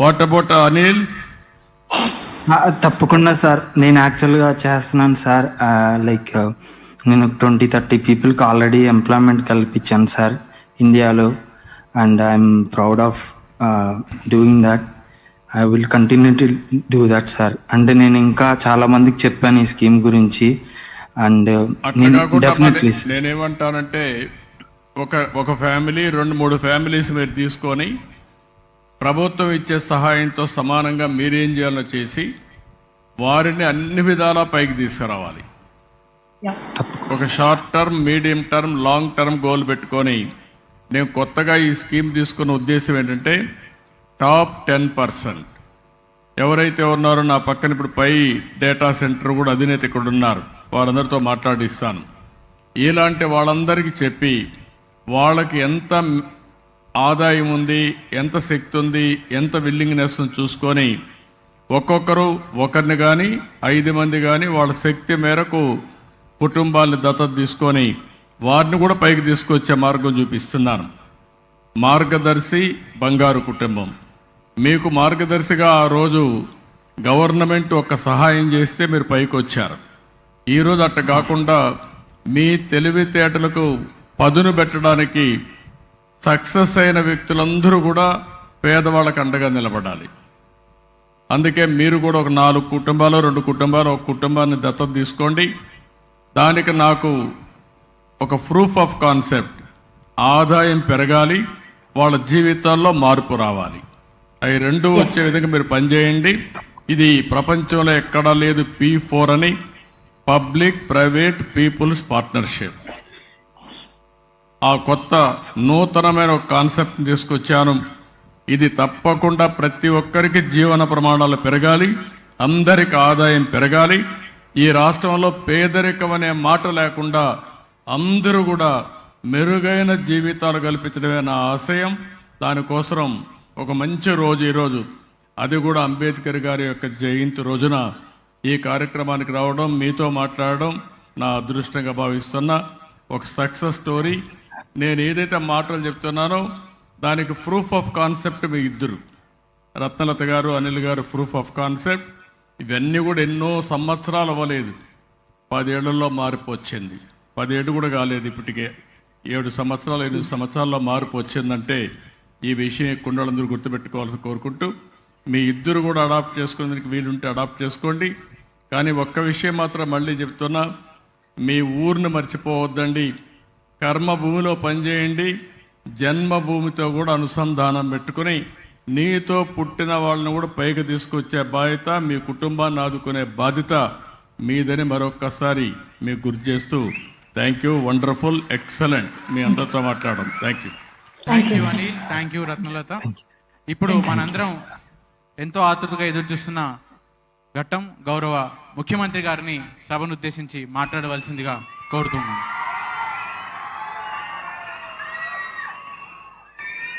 What about Anil? తప్పకుండా sir, నేను యాక్చువల్గా చేస్తున్నాను సార్. లైక్ నేను 20-30 పీపుల్కి ఆల్రెడీ ఎంప్లాయ్మెంట్ కల్పించాను సార్ ఇండియాలో. And I'm proud of doing that. I will continue to do that sir. అంటే నేను ఇంకా చాలా మందికి చెప్పాను ఈ స్కీమ్ గురించి. అండ్ డెఫినెట్లీ నేనేమంటానంటే ఒక ఫ్యామిలీ 2-3 ఫ్యామిలీస్ మీరు తీసుకొని ప్రభుత్వం ఇచ్చే సహాయంతో సమానంగా మీరేం చేయాలో చేసి వారిని అన్ని విధాలా పైకి తీసుకురావాలి. ఒక short term, medium term, long term goal పెట్టుకొని నేను కొత్తగా ఈ స్కీమ్ తీసుకున్న ఉద్దేశం ఏంటంటే టాప్ 10% ఎవరైతే ఉన్నారో నా పక్కన ఇప్పుడు పై డేటా సెంటర్ కూడా అధినేత ఇక్కడ ఉన్నారు, వారందరితో మాట్లాడిస్తాను. ఇలాంటి వాళ్ళందరికీ చెప్పి వాళ్ళకి ఎంత ఆదాయం ఉంది, ఎంత శక్తి ఉంది, ఎంత విల్లింగ్నెస్ చూసుకొని ఒక్కొక్కరు ఒకరిని కానీ 5 మంది కానీ వాళ్ళ శక్తి మేరకు కుటుంబాన్ని దత్తత తీసుకొని వారిని కూడా పైకి తీసుకొచ్చే మార్గం చూపిస్తున్నాను. మార్గదర్శి బంగారు కుటుంబం. మీకు మార్గదర్శిగా ఆ రోజు గవర్నమెంట్ ఒక సహాయం చేస్తే మీరు పైకి వచ్చారు. ఈరోజు అట్ట కాకుండా మీ తెలివితేటలకు పదును పెట్టడానికి సక్సెస్ అయిన వ్యక్తులందరూ కూడా పేదవాళ్ళకు అండగా నిలబడాలి. అందుకే మీరు కూడా ఒక 4 కుటుంబాలు, 2 కుటుంబాలు, ఒక కుటుంబాన్ని దత్తత తీసుకోండి. దానికి నాకు ఒక ప్రూఫ్ ఆఫ్ కాన్సెప్ట్, ఆదాయం పెరగాలి, వాళ్ళ జీవితాల్లో మార్పు రావాలి. అవి 2 వచ్చే విధంగా మీరు పనిచేయండి. ఇది ప్రపంచంలో ఎక్కడా లేదు P4 అని, పబ్లిక్ ప్రైవేట్ పీపుల్స్ పార్ట్నర్షిప్. ఆ కొత్త నూతనమైన ఒక కాన్సెప్ట్ తీసుకొచ్చాను. ఇది తప్పకుండా ప్రతి ఒక్కరికి జీవన ప్రమాణాలు పెరగాలి, అందరికి ఆదాయం పెరగాలి. ఈ రాష్ట్రంలో పేదరికం అనే మాట లేకుండా అందరూ కూడా మెరుగైన జీవితాలు కల్పించడమే నా ఆశయం. దానికోసం ఒక మంచి రోజు ఈరోజు, అది కూడా అంబేద్కర్ గారి యొక్క జయంతి రోజున ఈ కార్యక్రమానికి రావడం, మీతో మాట్లాడడం నా అదృష్టంగా భావిస్తున్నా. ఒక సక్సెస్ స్టోరీ. నేను ఏదైతే మాటలు చెప్తున్నానో దానికి ప్రూఫ్ ఆఫ్ కాన్సెప్ట్ మీ ఇద్దరు, రత్నలత గారు, అనిల్ గారు ప్రూఫ్ ఆఫ్ కాన్సెప్ట్. ఇవన్నీ కూడా ఎన్నో సంవత్సరాలు అవ్వలేదు, 10 ఏళ్లలో మార్పు వచ్చింది. 10 ఏళ్ళు కూడా కాలేదు, ఇప్పటికే 7 సంవత్సరాలు 8 సంవత్సరాల్లో మార్పు వచ్చిందంటే ఈ విషయం కుండలందరూ గుర్తుపెట్టుకోవాలని కోరుకుంటూ, మీ ఇద్దరు కూడా అడాప్ట్ చేసుకునేందుకు వీలుంటే అడాప్ట్ చేసుకోండి. కానీ ఒక్క విషయం మాత్రం మళ్ళీ చెప్తున్నా, మీ ఊరిని మర్చిపోవద్దండి. కర్మభూమిలో పనిచేయండి, జన్మభూమితో కూడా అనుసంధానం పెట్టుకుని నీతో పుట్టిన వాళ్ళని కూడా పైకి తీసుకొచ్చే బాధ్యత, మీ కుటుంబాన్ని ఆదుకునే బాధ్యత మీదని మరొక్కసారి మీకు గుర్తు చేస్తూ, థ్యాంక్ యూ, వండర్ఫుల్, ఎక్సలెంట్ మీ అందరితో మాట్లాడడం. Thank you. Thank you Anil, thank you Ratnalatha. ఇప్పుడు మనందరం ఎంతో ఆతృతగా ఎదురు చూస్తున్న ఘట్టం, గౌరవ ముఖ్యమంత్రి గారిని సభను ఉద్దేశించి మాట్లాడవలసిందిగా కోరుతున్నాను.